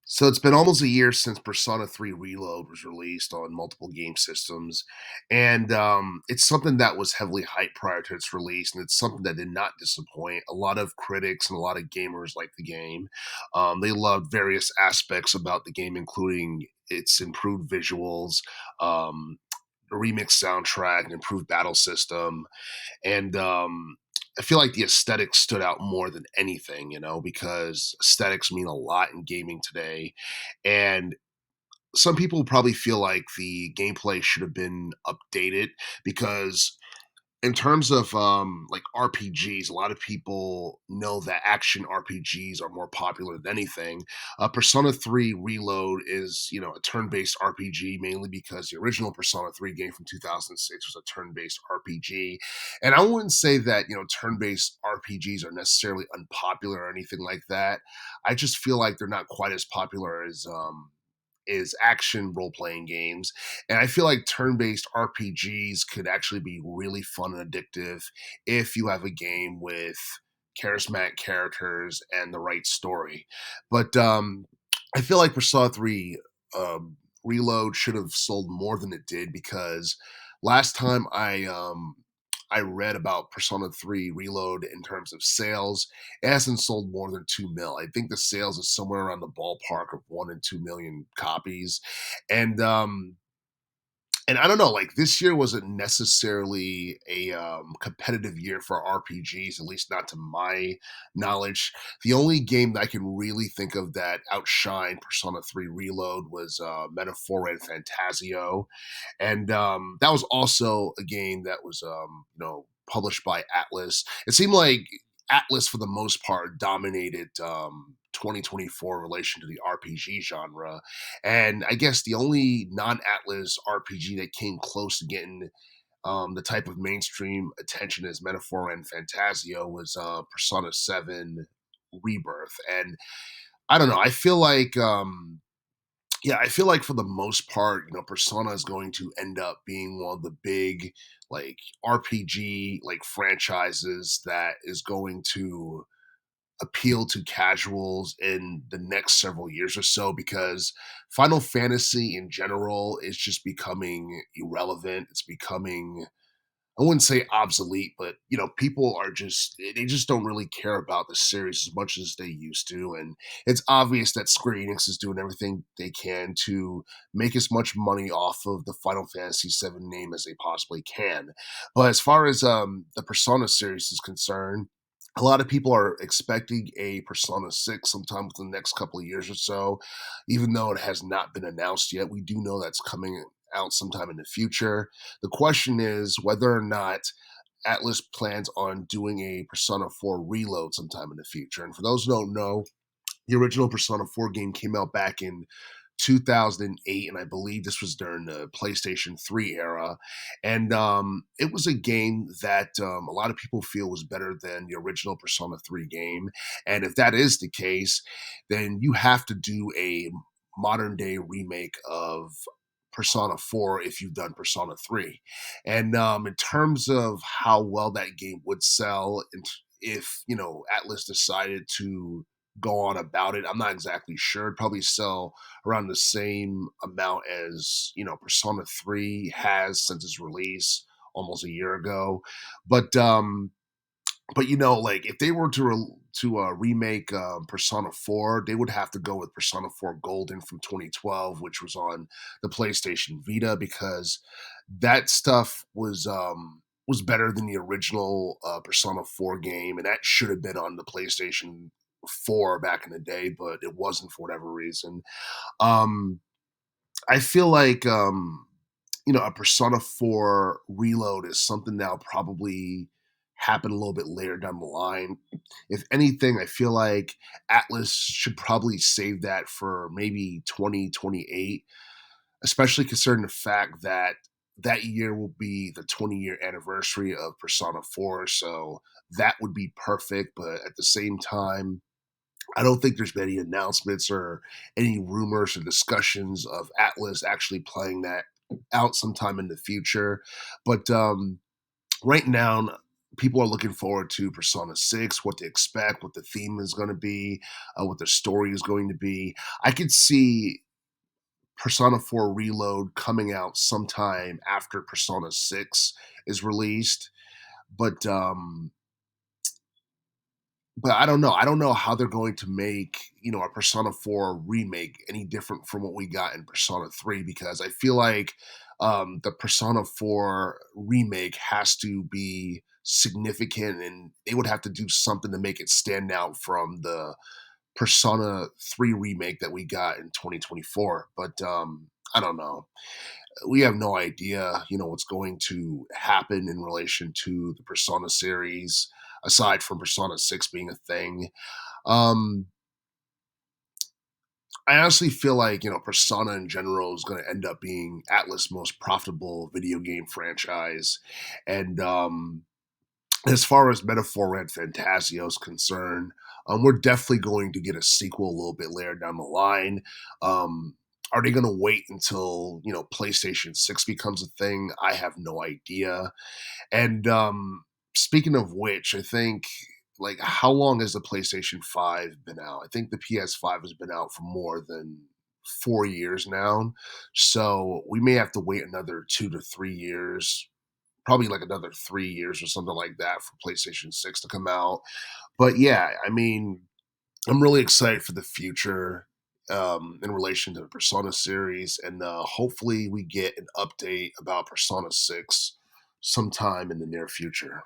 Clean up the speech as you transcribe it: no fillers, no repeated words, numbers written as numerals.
So it's been almost a year since Persona 3 Reload was released on multiple game systems, and it's something that was heavily hyped prior to its release, and it's something that did not disappoint. A lot of critics and a lot of gamers like the game. They loved various aspects about the game, including its improved visuals, um, a remixed soundtrack, an improved battle system, and I feel like the aesthetics stood out more than anything, because aesthetics mean a lot in gaming today. And some people probably feel like the gameplay should have been updated because in terms of like RPGs, a lot of people know that action RPGs are more popular than anything. Persona 3 Reload is, a turn-based RPG mainly because the original Persona 3 game from 2006 was a turn-based RPG. And I wouldn't say that, turn-based RPGs are necessarily unpopular or anything like that. I just feel like they're not quite as popular as is action role playing games. And I feel like turn based RPGs could actually be really fun and addictive if you have a game with charismatic characters and the right story. But I feel like Persona 3 Reload should have sold more than it did because last time I read about Persona 3 Reload in terms of sales, it hasn't sold more than 2 mil. I think the sales is somewhere around the ballpark of 1 and 2 million copies. And and I don't know, like this year wasn't necessarily a competitive year for RPGs, at least not to my knowledge. The only game that I can really think of that outshined Persona 3 Reload was Metaphor and Fantasio, and that was also a game that was published by Atlas. It seemed like Atlas for the most part dominated 2024 in relation to the RPG genre, and I guess the only non-Atlas RPG that came close to getting the type of mainstream attention as Metaphor and Fantasio was Persona 7 Rebirth. And I don't know, I feel like yeah, I feel like for the most part, Persona is going to end up being one of the big like RPG like franchises that is going to appeal to casuals in the next several years or so because Final Fantasy in general is just becoming irrelevant. It's becoming, I wouldn't say obsolete, but people are just they just don't really care about the series as much as they used to. And it's obvious that Square Enix is doing everything they can to make as much money off of the Final Fantasy VII name as they possibly can. But as far as the Persona series is concerned, a lot of people are expecting a Persona 6 sometime within the next couple of years or so, even though it has not been announced yet. We do know that's coming out sometime in the future. The question is whether or not Atlas plans on doing a Persona 4 reload sometime in the future. And for those who don't know, the original Persona 4 game came out back in 2008, and I believe this was during the PlayStation 3 era. And it was a game that a lot of people feel was better than the original Persona 3 game. And if that is the case, then you have to do a modern day remake of Persona 4 if you've done Persona 3. And in terms of how well that game would sell, and if Atlas decided to go on about it, I'm not exactly sure. It'd probably sell around the same amount as Persona 3 has since its release almost a year ago. But like if they were to remake Persona 4, they would have to go with Persona 4 Golden from 2012, which was on the PlayStation Vita, because that stuff was better than the original Persona 4 game, and that should have been on the PlayStation 4 back in the day, but it wasn't for whatever reason. Um, I feel like a Persona 4 reload is something that'll probably happen a little bit later down the line. If anything, I feel like Atlas should probably save that for maybe 2028, especially considering the fact that that year will be the 20-year anniversary of Persona 4. So that would be perfect. But at the same time, I don't think there's been any announcements or any rumors or discussions of Atlas actually playing that out sometime in the future. But right now, people are looking forward to Persona 6, what to expect, what the theme is going to be, what the story is going to be. I could see Persona 4 Reload coming out sometime after Persona 6 is released, but but I don't know. I don't know how they're going to make, a Persona 4 remake any different from what we got in Persona 3, because I feel like the Persona 4 remake has to be significant, and they would have to do something to make it stand out from the Persona 3 remake that we got in 2024. But I don't know. We have no idea, what's going to happen in relation to the Persona series, aside from Persona 6 being a thing. Um, I honestly feel like, Persona in general is going to end up being Atlas' most profitable video game franchise. And as far as Metaphor Red Fantasio is concerned, we're definitely going to get a sequel a little bit later down the line. Are they going to wait until, PlayStation 6 becomes a thing? I have no idea. And speaking of which, I think, like, how long has the PlayStation 5 been out? I think the PS5 has been out for more than 4 years now. So we may have to wait another 2 to 3 years, probably like another 3 years or something like that for PlayStation 6 to come out. But yeah, I mean, I'm really excited for the future in relation to the Persona series, and hopefully we get an update about Persona 6 sometime in the near future.